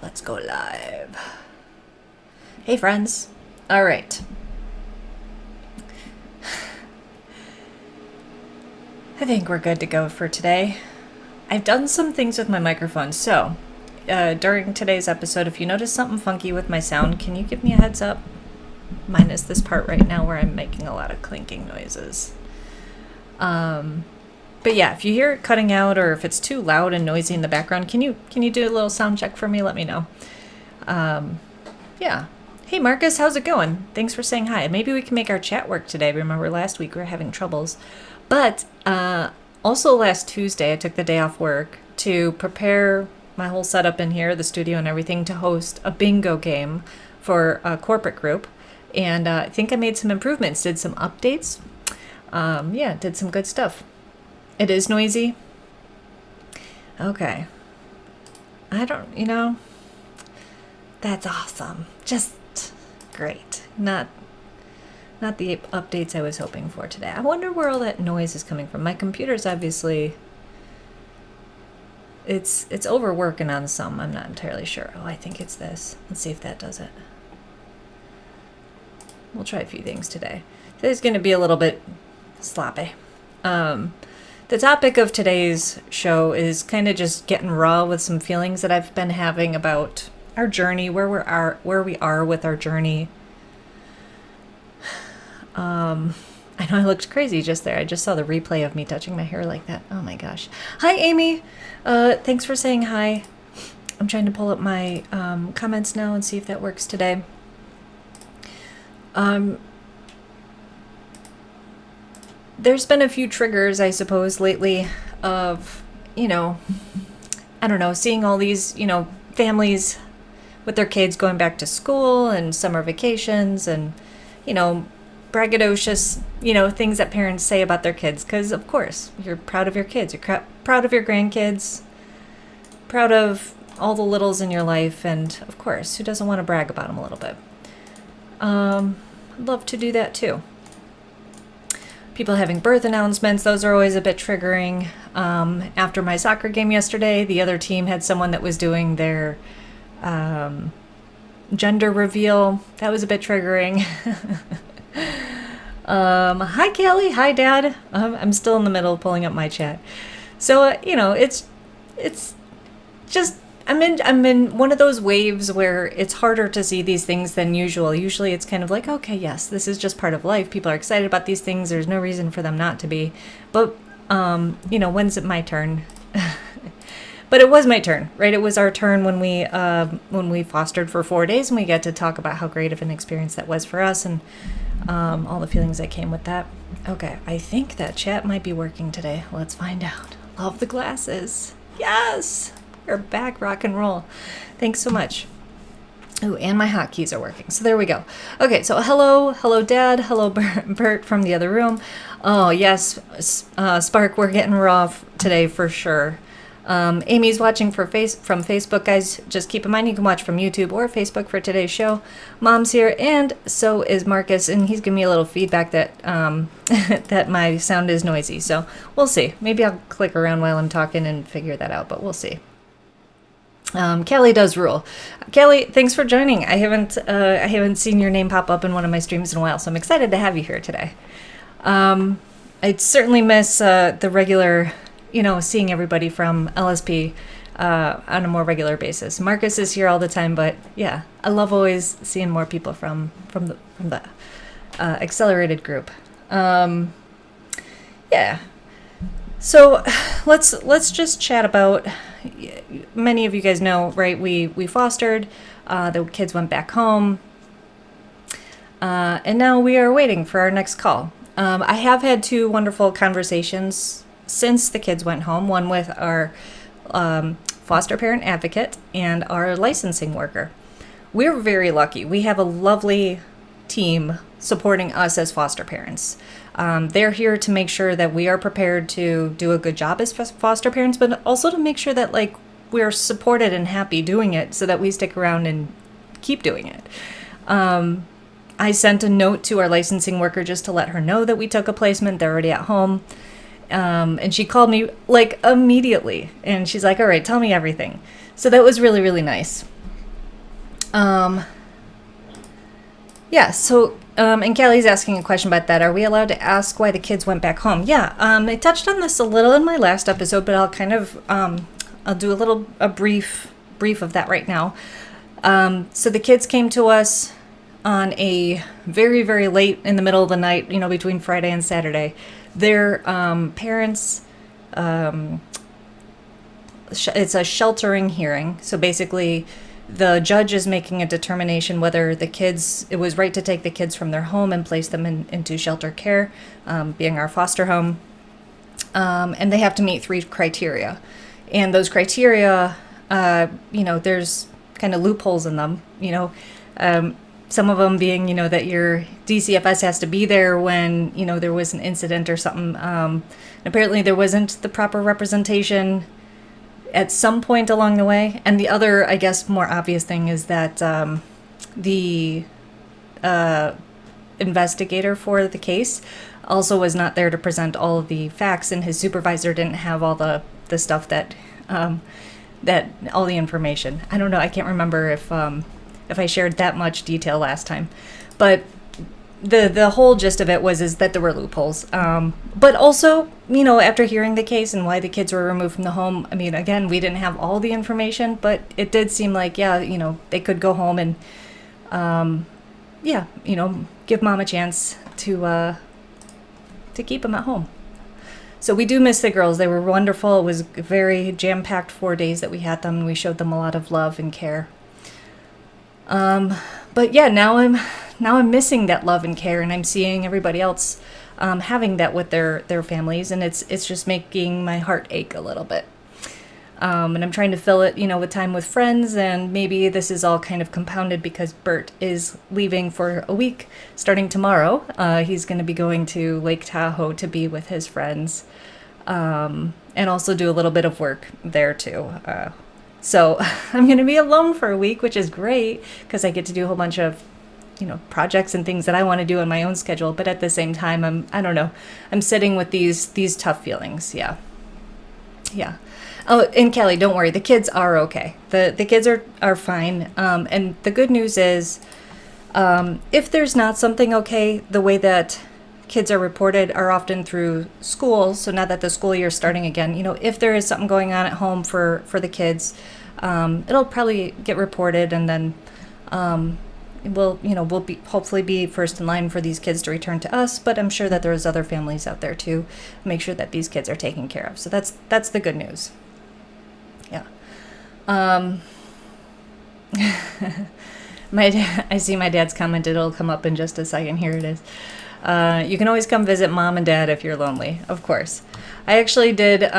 Let's go live. Hey friends. All right. I think we're good to go for today. I've done some things with my microphone, so during today's episode, if you notice something funky with my sound, can you give me a heads up? Minus this part right now where I'm making a lot of clinking noises. But yeah, if you hear it cutting out or if it's too loud and noisy in the background, can you do a little sound check for me? Let me know. Yeah. Hey Marcus, how's it going? Thanks for saying hi. Maybe we can make our chat work today. Remember last week we were having troubles. But also last Tuesday I took the day off work to prepare my whole setup in here, the studio and everything, to host a bingo game for a corporate group. And I think I made some improvements, did some updates. Yeah, did some good stuff. It is noisy. Okay. That's awesome. Just great. Not the updates I was hoping for today. I wonder where all that noise is coming from. My computer's obviously, it's overworking on some. I'm not entirely sure. Oh, I think it's this. Let's see if that does it. We'll try a few things today. Today's going to be a little bit sloppy. The topic of today's show is kind of just getting raw with some feelings that I've been having about our journey, where we are with our journey. I know I looked crazy just there. I just saw the replay of me touching my hair like that. Oh my gosh. Hi, Amy. Thanks for saying hi. I'm trying to pull up my comments now and see if that works today. There's been a few triggers, I suppose, lately of, I don't know, seeing all these, families with their kids going back to school and summer vacations and, braggadocious, things that parents say about their kids. Because, of course, you're proud of your kids. You're proud of your grandkids, proud of all the littles in your life. And, of course, who doesn't want to brag about them a little bit? I'd love to do that, too. People having birth announcements, those are always a bit triggering. After my soccer game yesterday, the other team had someone that was doing their gender reveal. That was a bit triggering. Hi, Kelly. Hi, Dad. I'm still in the middle of pulling up my chat. So, it's just, I'm in one of those waves where it's harder to see these things than usual. Usually it's kind of like, okay, yes, this is just part of life. People are excited about these things. There's no reason for them not to be. But, when's it my turn? But it was my turn, right? It was our turn when we fostered for 4 days, and we got to talk about how great of an experience that was for us and all the feelings that came with that. Okay, I think that chat might be working today. Let's find out. Love the glasses. Yes! We're back, rock and roll. Thanks so much. Ooh, and my hotkeys are working. So there we go. Okay, so hello, Dad. Hello, Bert from the other room. Oh yes, Spark. We're getting raw today for sure. Amy's watching from Facebook, guys. Just keep in mind you can watch from YouTube or Facebook for today's show. Mom's here, and so is Marcus, and he's giving me a little feedback that that my sound is noisy. So we'll see. Maybe I'll click around while I'm talking and figure that out, but we'll see. Kelly does rule. Kelly, thanks for joining. I haven't seen your name pop up in one of my streams in a while, so I'm excited to have you here today. I'd certainly miss the regular, seeing everybody from LSP on a more regular basis. Marcus is here all the time, but yeah, I love always seeing more people from the accelerated group. Yeah. So let's just chat about. Many of you guys know, right? We fostered. The kids went back home, and now we are waiting for our next call. I have had 2 wonderful conversations since the kids went home. One with our foster parent advocate and our licensing worker. We're very lucky. We have a lovely team supporting us as foster parents. They're here to make sure that we are prepared to do a good job as foster parents, but also to make sure that we're supported and happy doing it so that we stick around and keep doing it. I sent a note to our licensing worker just to let her know that we took a placement. They're already at home. And she called me immediately, and she's like, all right, tell me everything. So that was really, really nice. Um, yeah, so, and Callie's asking a question about that. Are we allowed to ask why the kids went back home? Yeah, I touched on this a little in my last episode, but I'll kind of, I'll do a brief of that right now. So the kids came to us on a very, very late in the middle of the night, between Friday and Saturday. Their parents, it's a sheltering hearing. So basically, the judge is making a determination whether it was right to take the kids from their home and place them into shelter care, being our foster home. And they have to meet 3 criteria. And those criteria, there's kind of loopholes in them, some of them being, that your DCFS has to be there when, there was an incident or something. Apparently there wasn't the proper representation at some point along the way. And the other, I guess, more obvious thing is that the investigator for the case also was not there to present all of the facts, and his supervisor didn't have all the stuff that all the information. I don't know. I can't remember if I shared that much detail last time, but the whole gist of it is that there were loopholes. But also, after hearing the case and why the kids were removed from the home, I mean, again, we didn't have all the information, but it did seem like, they could go home and, give mom a chance to keep them at home. So we do miss the girls. They were wonderful. It was a very jam-packed 4 days that we had them, and we showed them a lot of love and care. But yeah, now I'm missing that love and care, and I'm seeing everybody else having that with their families, and it's just making my heart ache a little bit. And I'm trying to fill it, with time with friends, and maybe this is all kind of compounded because Bert is leaving for a week starting tomorrow. He's going to be going to Lake Tahoe to be with his friends, and also do a little bit of work there too. So I'm going to be alone for a week, which is great because I get to do a whole bunch of, projects and things that I want to do on my own schedule. But at the same time, I'm sitting with these tough feelings. Yeah. Yeah. Oh, and Kelly, don't worry. The kids are okay. The kids are fine. And the good news is, if there's not something okay, the way that kids are reported are often through school. So now that the school year is starting again, if there is something going on at home for the kids, it'll probably get reported, and then we'll hopefully be first in line for these kids to return to us. But I'm sure that there's other families out there too. Make sure that these kids are taken care of. So that's the good news. Yeah. I see my dad's comment. It'll come up in just a second. Here it is. You can always come visit mom and dad if you're lonely, of course. I actually did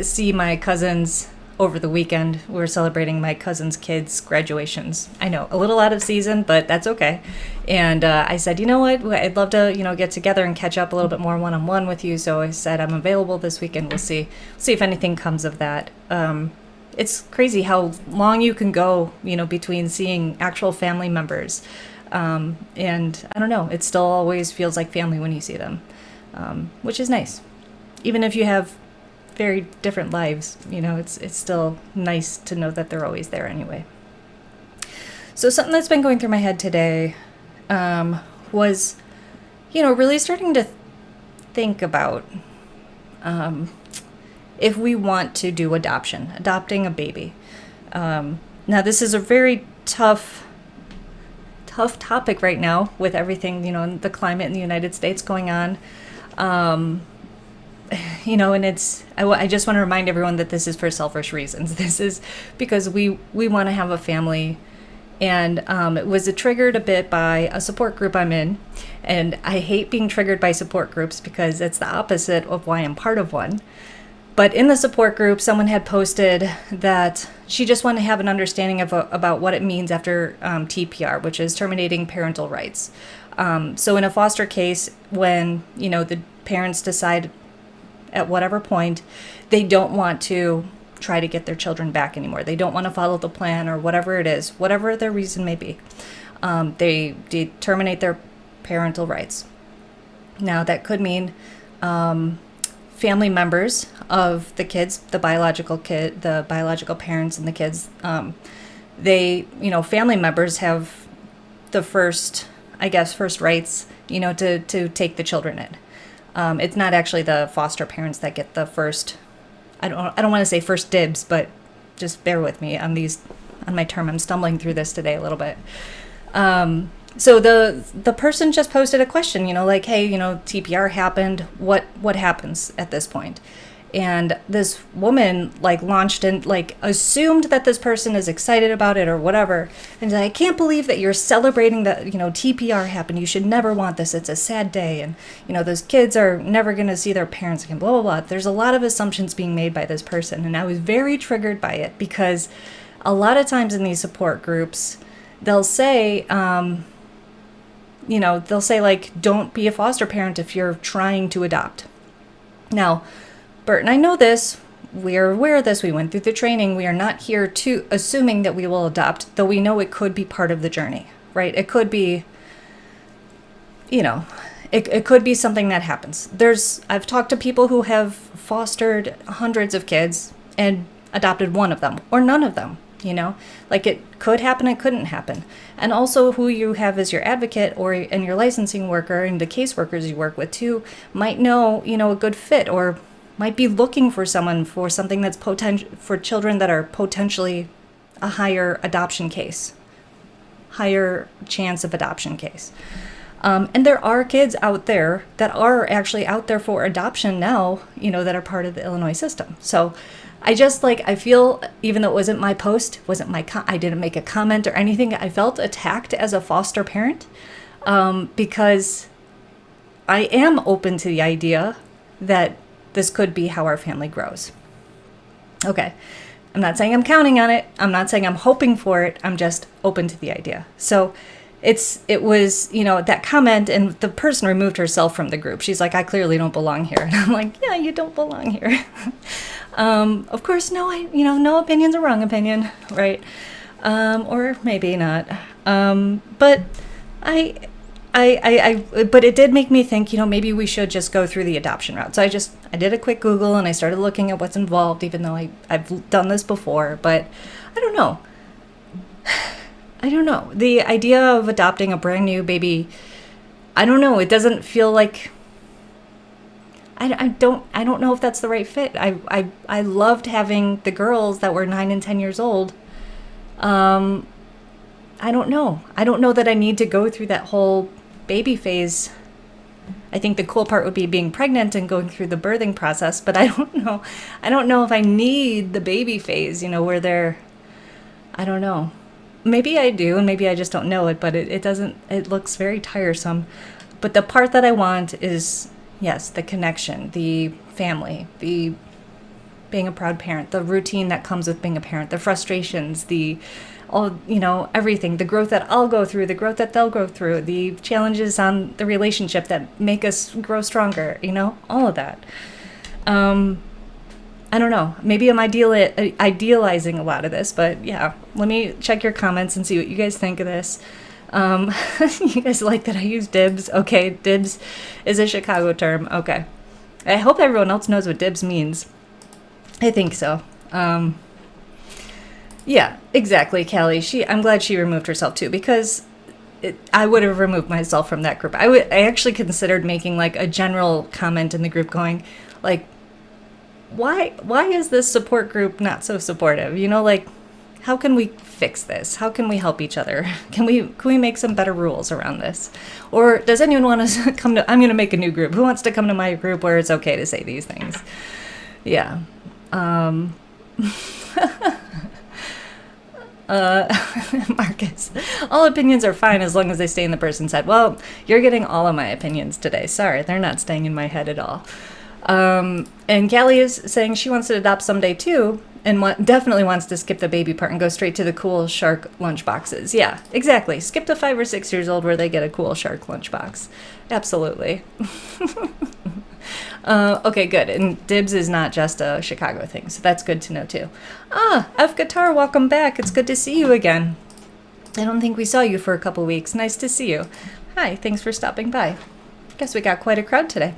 see my cousins over the weekend. We were celebrating my cousin's kids' graduations. I know, a little out of season, but that's okay. And I said, you know what? I'd love to, get together and catch up a little bit more one-on-one with you. So I said, I'm available this weekend. We'll see if anything comes of that. It's crazy how long you can go, between seeing actual family members. And I don't know, it still always feels like family when you see them, which is nice. Even if you have very different lives, it's still nice to know that they're always there anyway. So something that's been going through my head today was, really starting to think about if we want to do adopting a baby. Now, this is a very tough topic right now with everything, the climate in the United States going on. And I just want to remind everyone that this is for selfish reasons. This is because we want to have a family. And it was triggered a bit by a support group I'm in. And I hate being triggered by support groups because it's the opposite of why I'm part of one. But in the support group, someone had posted that she just wanted to have an understanding about what it means after TPR, which is terminating parental rights. So in a foster case, when, the parents decide at whatever point they don't want to try to get their children back anymore. They don't want to follow the plan or whatever it is, whatever their reason may be. They terminate their parental rights. Now, that could mean family members of the kids, the biological parents and the kids, they, family members have the first rights, to take the children in. It's not actually the foster parents that get the first, I don't want to say first dibs, but just bear with me on my term. I'm stumbling through this today a little bit. So the person just posted a question, like, hey, TPR happened. What happens at this point? And this woman launched and assumed that this person is excited about it or whatever. And I can't believe that you're celebrating that, TPR happened. You should never want this. It's a sad day. And, those kids are never going to see their parents again, blah, blah, blah. There's a lot of assumptions being made by this person. And I was very triggered by it because a lot of times in these support groups, they'll say, don't be a foster parent if you're trying to adopt. Now, Bert and I know this. We are aware of this. We went through the training. We are not here to assuming that we will adopt, though we know it could be part of the journey, right? It could be, it could be something that happens. I've talked to people who have fostered hundreds of kids and adopted one of them or none of them, it could happen, it couldn't happen. And also who you have as your advocate and your licensing worker and the caseworkers you work with too might know, a good fit or might be looking for something that's for children that are potentially a higher chance of adoption case. And there are kids out there that are actually out there for adoption now, that are part of the Illinois system. So I just I feel, even though it wasn't my post, I didn't make a comment or anything, I felt attacked as a foster parent because I am open to the idea that this could be how our family grows. Okay. I'm not saying I'm counting on it. I'm not saying I'm hoping for it. I'm just open to the idea. So it was, that comment, and the person removed herself from the group. She's like, I clearly don't belong here. And I'm like, yeah, you don't belong here. Of course, no opinion's a wrong opinion, right? Or maybe not. But but it did make me think, maybe we should just go through the adoption route. So I did a quick Google and I started looking at what's involved, even though I've done this before, but I don't know. The idea of adopting a brand new baby, I don't know. It doesn't feel like, I don't know if that's the right fit. I loved having the girls that were 9 and 10 years old. I don't know. I don't know that I need to go through that whole baby phase. I think the cool part would be being pregnant and going through the birthing process, but I don't know. I don't know if I need the baby phase, where I don't know. Maybe I do, and maybe I just don't know it, but it looks very tiresome. But the part that I want is, yes, the connection, the family, the being a proud parent, the routine that comes with being a parent, the frustrations, everything, the growth that I'll go through, the growth that they'll go through, the challenges on the relationship that make us grow stronger, all of that. I don't know. Maybe I'm idealizing a lot of this, but yeah, let me check your comments and see what you guys think of this. You guys like that I use dibs? Okay, dibs is a Chicago term. Okay. I hope everyone else knows what dibs means. I think so. Yeah, exactly, Callie. I'm glad she removed herself too, because I would have removed myself from that group. I actually considered making a general comment in the group going why is this support group not so supportive? How can we fix this? How can we help each other? Can we make some better rules around this? Or does anyone want to come to, I'm going to make a new group. Who wants to come to my group where it's okay to say these things? Yeah. Marcus, all opinions are fine as long as they stay in the person's head. Well, you're getting all of my opinions today. Sorry, they're not staying in my head at all. And Callie is saying she wants to adopt someday too, and definitely wants to skip the baby part and go straight to the cool shark lunch boxes. Yeah, exactly. Skip to 5 or 6 years old where they get a cool shark lunchbox. Absolutely. Okay, good. And dibs is not just a Chicago thing, so that's good to know too. F Guitar, welcome back. It's good to see you again. I don't think we saw you for a couple weeks. Nice to see you. Hi, thanks for stopping by. Guess we got quite a crowd today.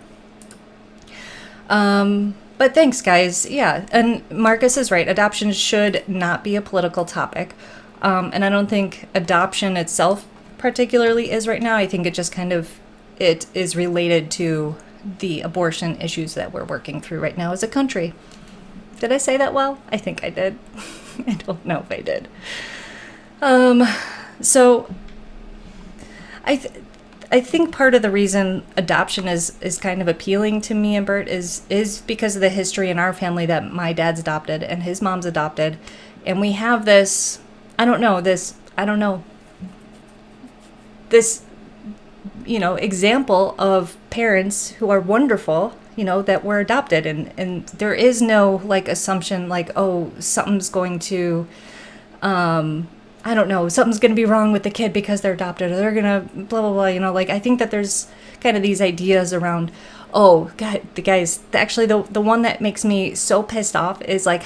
But thanks, guys. Yeah, and Marcus is right. Adoption should not be a political topic. And I don't think adoption itself particularly is right now. I think it just kind of, it is related to the abortion issues that we're working through right now as a country. Did I say that well? I think I did. I don't know if I did. So I think part of the reason adoption is kind of appealing to me and Bert is because of the history in our family that my dad's adopted and his mom's adopted. And we have this, this, example of parents who are wonderful, that were adopted. And there is no assumption oh, something's going to, something's going to be wrong with the kid because they're adopted, or they're going to blah, blah, blah, I think that there's kind of these ideas around, oh, God, the guys, actually the one that makes me so pissed off is I've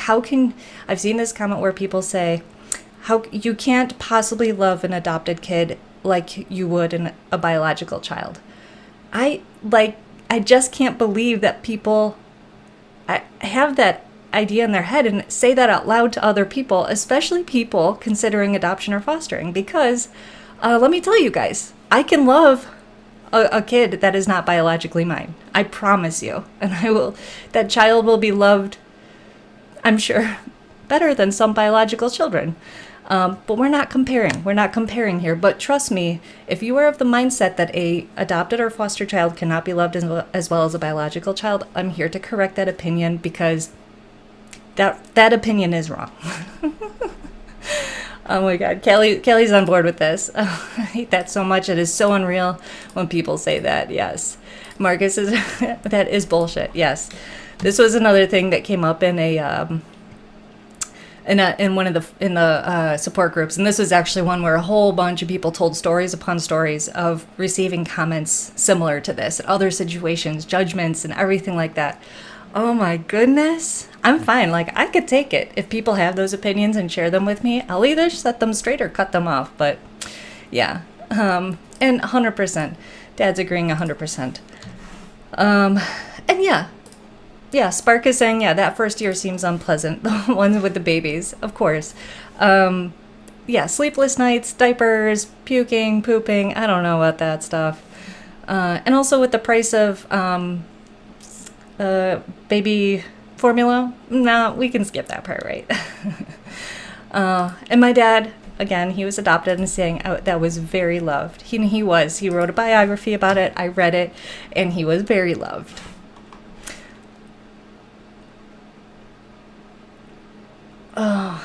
seen this comment where people say, how you can't possibly love an adopted kid like you would a biological child. I just can't believe that people have that idea in their head and say that out loud to other people, especially people considering adoption or fostering, because let me tell you guys, I can love a kid that is not biologically mine. I promise you. And that child will be loved, I'm sure, better than some biological children. But we're not comparing. We're not comparing here. But trust me, if you are of the mindset that a adopted or foster child cannot be loved as well as a biological child, I'm here to correct that opinion, because that opinion is wrong. Oh my God, Kelly's on board with this. Oh, I hate that so much. It is so unreal when people say that. Yes, Marcus is that is bullshit. Yes, this was another thing that came up in one of the support groups, and this was actually one where a whole bunch of people told stories upon stories of receiving comments similar to this, and other situations, judgments, and everything like that. Oh my goodness. I'm fine. I could take it. If people have those opinions and share them with me, I'll either set them straight or cut them off. But yeah. And 100%. Dad's agreeing 100%. And yeah. Yeah, Spark is saying, yeah, that first year seems unpleasant. The ones with the babies, of course. Yeah, sleepless nights, diapers, puking, pooping. I don't know about that stuff. And also with the price of baby formula, no, we can skip that part, right? And my dad, again, he was adopted and saying that was very loved. He wrote a biography about it. I read it, and he was very loved. Oh,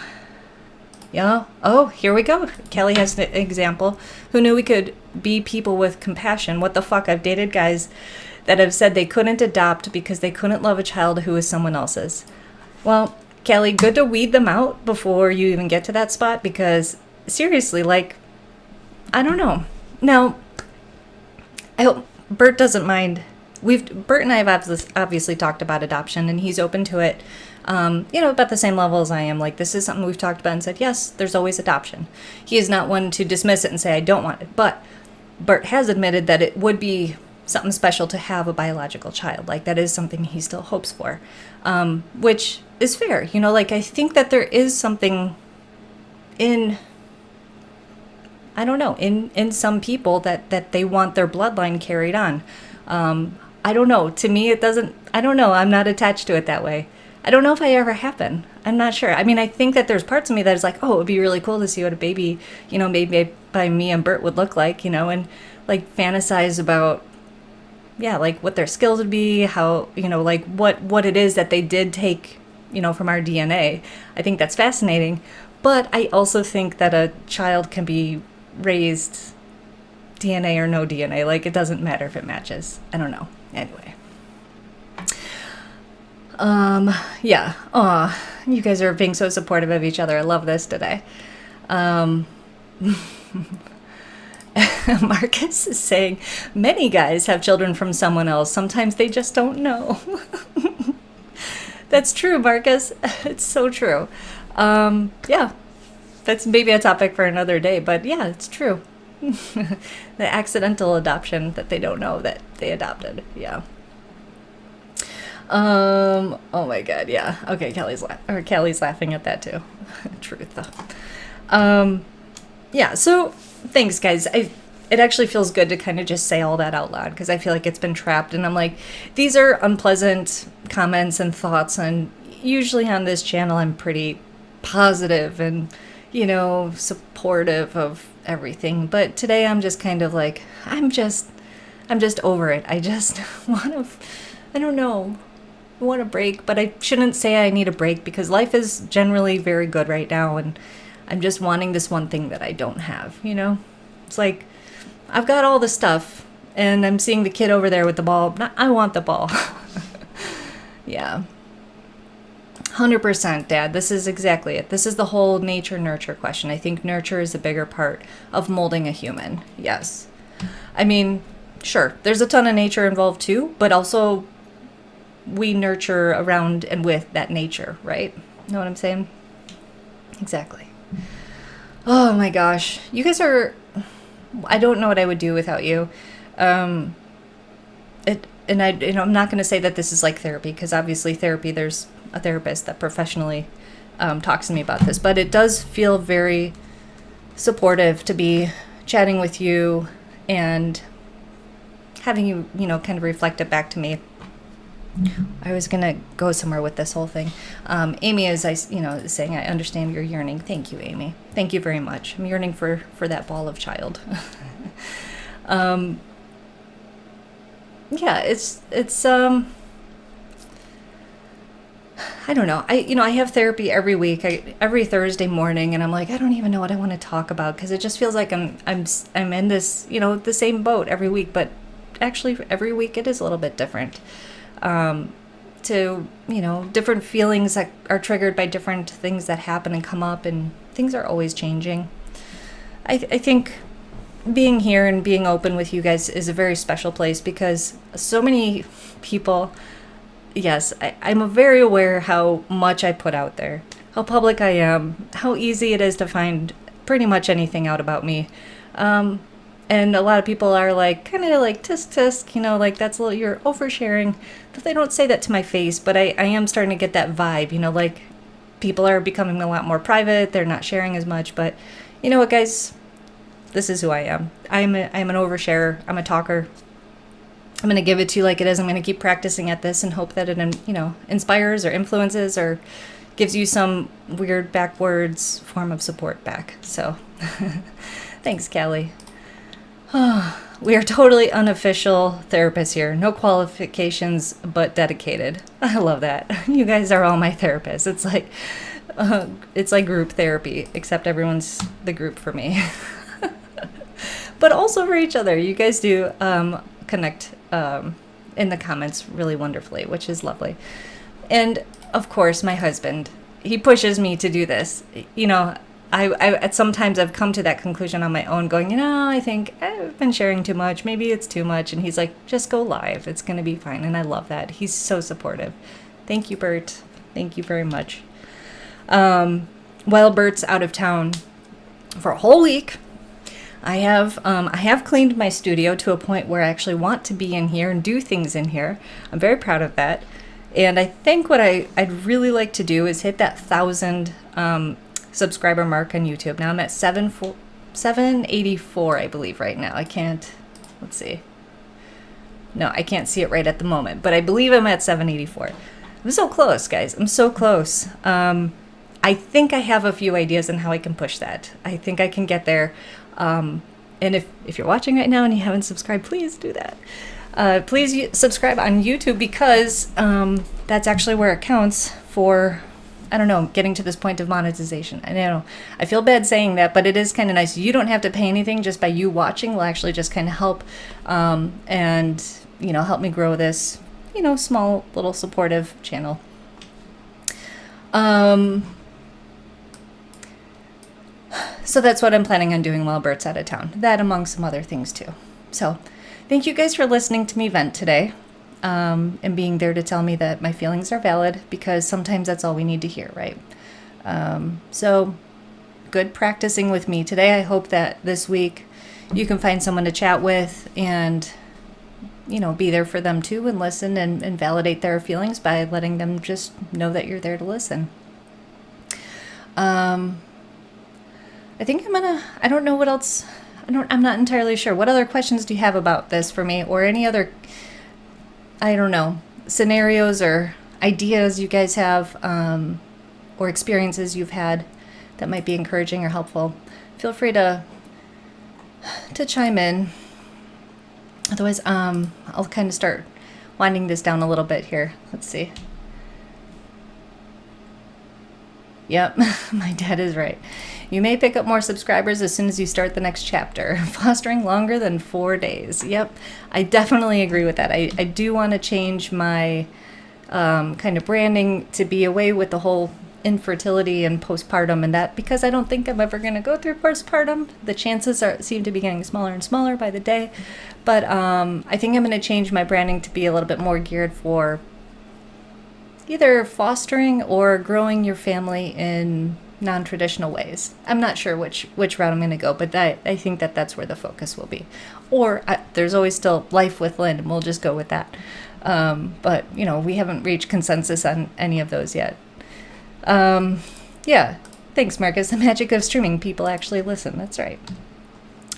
yeah. Oh, here we go. Kelly has an example. Who knew we could be people with compassion? What the fuck? I've dated guys that have said they couldn't adopt because they couldn't love a child who was someone else's. Well, Kelly, good to weed them out before you even get to that spot, because seriously, I don't know. Now, I hope Bert doesn't mind. Bert and I have obviously talked about adoption, and he's open to it, about the same level as I am. This is something we've talked about and said, yes, there's always adoption. He is not one to dismiss it and say, I don't want it. But Bert has admitted that it would be something special to have a biological child. That is something he still hopes for, which is fair. I think that there is something in some people that they want their bloodline carried on. I don't know. To me, it doesn't, I don't know. I'm not attached to it that way. I don't know if I ever happen. I'm not sure. I mean, I think that there's parts of me that is oh, it would be really cool to see what a baby, maybe by me and Bert would look like, and fantasize about, yeah, what their skills would be, how, what it is that they did take, from our DNA. I think that's fascinating. But I also think that a child can be raised DNA or no DNA. It doesn't matter if it matches. I don't know. Anyway. Yeah. Aw, you guys are being so supportive of each other. I love this today. Marcus is saying, many guys have children from someone else. Sometimes they just don't know. That's true, Marcus. It's so true. Yeah, that's maybe a topic for another day, but yeah, it's true. The accidental adoption that they don't know that they adopted. Yeah. Oh my God. Yeah. Okay. Kelly's laughing at that too. Truth. Yeah, so thanks, guys. It actually feels good to kind of just say all that out loud because I feel like it's been trapped. And I'm like, these are unpleasant comments and thoughts. And usually on this channel, I'm pretty positive and, supportive of everything. But today I'm just kind of like, I'm just over it. I just I don't know, I want a break. But I shouldn't say I need a break because life is generally very good right now. And I'm just wanting this one thing that I don't have, It's like, I've got all the stuff, and I'm seeing the kid over there with the ball. I want the ball. Yeah. 100%, Dad. This is exactly it. This is the whole nature-nurture question. I think nurture is a bigger part of molding a human. Yes. I mean, sure, there's a ton of nature involved too, but also we nurture around and with that nature, right? Know what I'm saying? Exactly. Oh my gosh. You guys are... I don't know what I would do without you. I'm not going to say that this is like therapy, because obviously therapy, there's a therapist that professionally talks to me about this, but it does feel very supportive to be chatting with you and having you, kind of reflect it back to me. I was going to go somewhere with this whole thing. Amy is saying, I understand your yearning. Thank you, Amy. Thank you very much. I'm yearning for that ball of child. Yeah, it's I don't know. I have therapy every week, every Thursday morning, and I'm like, I don't even know what I want to talk about because it just feels like I'm in this, the same boat every week, but actually every week it is a little bit different. To different feelings that are triggered by different things that happen and come up, and things are always changing. I think being here and being open with you guys is a very special place because so many people, yes, I'm very aware how much I put out there, how public I am, how easy it is to find pretty much anything out about me. And a lot of people are like, kind of like, tisk tisk, like that's a little, you're oversharing. But they don't say that to my face, but I am starting to get that vibe, like people are becoming a lot more private. They're not sharing as much, but you know what, guys? This is who I am. I'm an oversharer. I'm a talker. I'm going to give it to you like it is. I'm going to keep practicing at this and hope that it, inspires or influences or gives you some weird backwards form of support back. So thanks, Callie. We are totally unofficial therapists here. No qualifications, but dedicated. I love that. You guys are all my therapists. It's like group therapy, except everyone's the group for me. But also for each other. You guys do connect in the comments really wonderfully, which is lovely. And of course, my husband, he pushes me to do this. I sometimes I've come to that conclusion on my own going, I think I've been sharing too much. Maybe it's too much. And he's like, just go live. It's going to be fine. And I love that. He's so supportive. Thank you, Bert. Thank you very much. While Bert's out of town for a whole week, I have cleaned my studio to a point where I actually want to be in here and do things in here. I'm very proud of that. And I think what I'd really like to do is hit that 1,000 subscriber mark on YouTube. Now I'm at 784, I believe, right now. Let's see. No, I can't see it right at the moment, but I believe I'm at 784. I'm so close, guys. I'm so close. I think I have a few ideas on how I can push that. I think I can get there. And if you're watching right now and you haven't subscribed, please do that. Please subscribe on YouTube because that's actually where it counts for, I don't know, getting to this point of monetization. I know I feel bad saying that, but it is kind of nice. You don't have to pay anything. Just by you watching will actually just kind of help and, help me grow this, small little supportive channel. So that's what I'm planning on doing while Bert's out of town. That among some other things too. So thank you guys for listening to me vent today. And being there to tell me that my feelings are valid, because sometimes that's all we need to hear, right? So good practicing with me today. I hope that this week you can find someone to chat with and, be there for them too and listen and validate their feelings by letting them just know that you're there to listen. I think I don't know what else, I'm not entirely sure. What other questions do you have about this for me, or any other, I don't know, scenarios or ideas you guys have, or experiences you've had that might be encouraging or helpful? Feel free to chime in. Otherwise, I'll kind of start winding this down a little bit here. Let's see. Yep, my dad is right. You may pick up more subscribers as soon as you start the next chapter. Fostering longer than 4 days. Yep, I definitely agree with that. I do want to change my kind of branding to be away with the whole infertility and postpartum and that, because I don't think I'm ever going to go through postpartum. The chances seem to be getting smaller and smaller by the day. But I think I'm going to change my branding to be a little bit more geared for either fostering or growing your family in non-traditional ways. I'm not sure which route I'm going to go, but I think that's where the focus will be. Or there's always still Life with Lynn, and we'll just go with that. But, you know, we haven't reached consensus on any of those yet. Yeah, thanks, Marcus. The magic of streaming. People actually listen. That's right.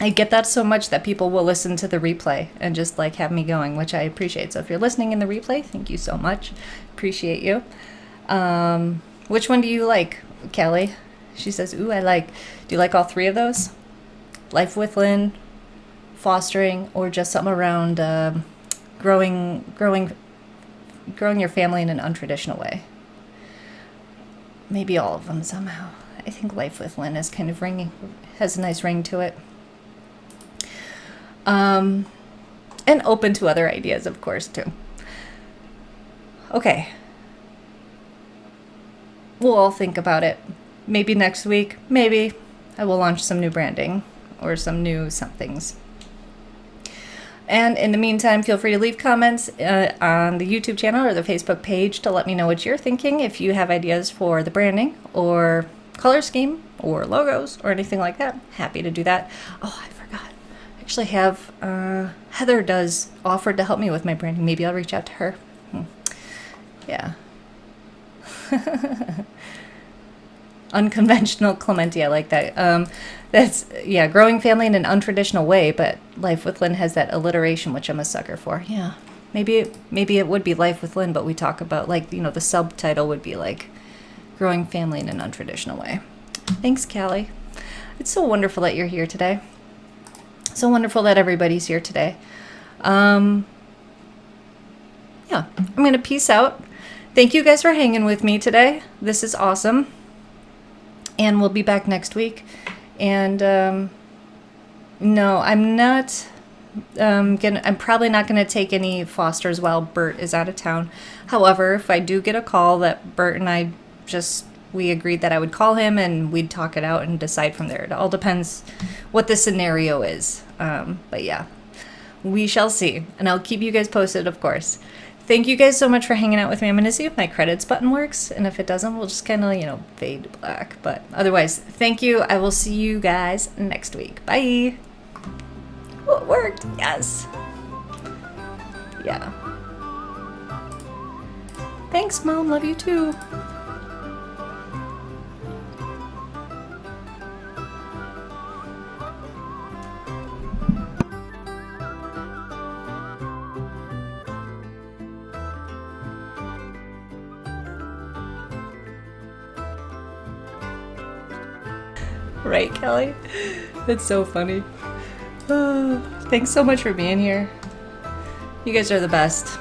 I get that so much that people will listen to the replay and just like have me going, which I appreciate. So if you're listening in the replay, thank you so much. Appreciate you. Which one do you like, Kelly? She says, ooh, do you like all three of those? Life with Lynn, fostering, or just something around growing your family in an untraditional way? Maybe all of them somehow. I think Life with Lynn is kind of has a nice ring to it. And open to other ideas, of course, too. Okay. We'll all think about it. Maybe next week, maybe I will launch some new branding or some new somethings. And in the meantime, feel free to leave comments on the YouTube channel or the Facebook page to let me know what you're thinking. If you have ideas for the branding or color scheme or logos or anything like that, happy to do that. Oh, I forgot. I actually have, Heather does offer to help me with my branding. Maybe I'll reach out to her. Yeah. Unconventional Clementi, I like that. That's, yeah, growing family in an untraditional way, but Life with Lynn has that alliteration, which I'm a sucker for. Yeah, maybe it would be Life with Lynn, but we talk about, like, you know, the subtitle would be like growing family in an untraditional way. Thanks, Callie. It's so wonderful that you're here today. So wonderful that everybody's here today. Yeah, I'm going to peace out. Thank you guys for hanging with me today. This is awesome. And we'll be back next week. And no, I'm not I'm probably not going to take any fosters while Bert is out of town. However, if I do get a call that Bert and I we agreed that I would call him and we'd talk it out and decide from there. It all depends what the scenario is. But yeah, we shall see. And I'll keep you guys posted, of course. Thank you guys so much for hanging out with me. I'm going to see if my credits button works. And if it doesn't, we'll just kind of, you know, fade to black. But otherwise, thank you. I will see you guys next week. Bye. Oh, it worked. Yes. Yeah. Thanks, Mom. Love you too. Right, Kelly? That's so funny. Oh, thanks so much for being here. You guys are the best.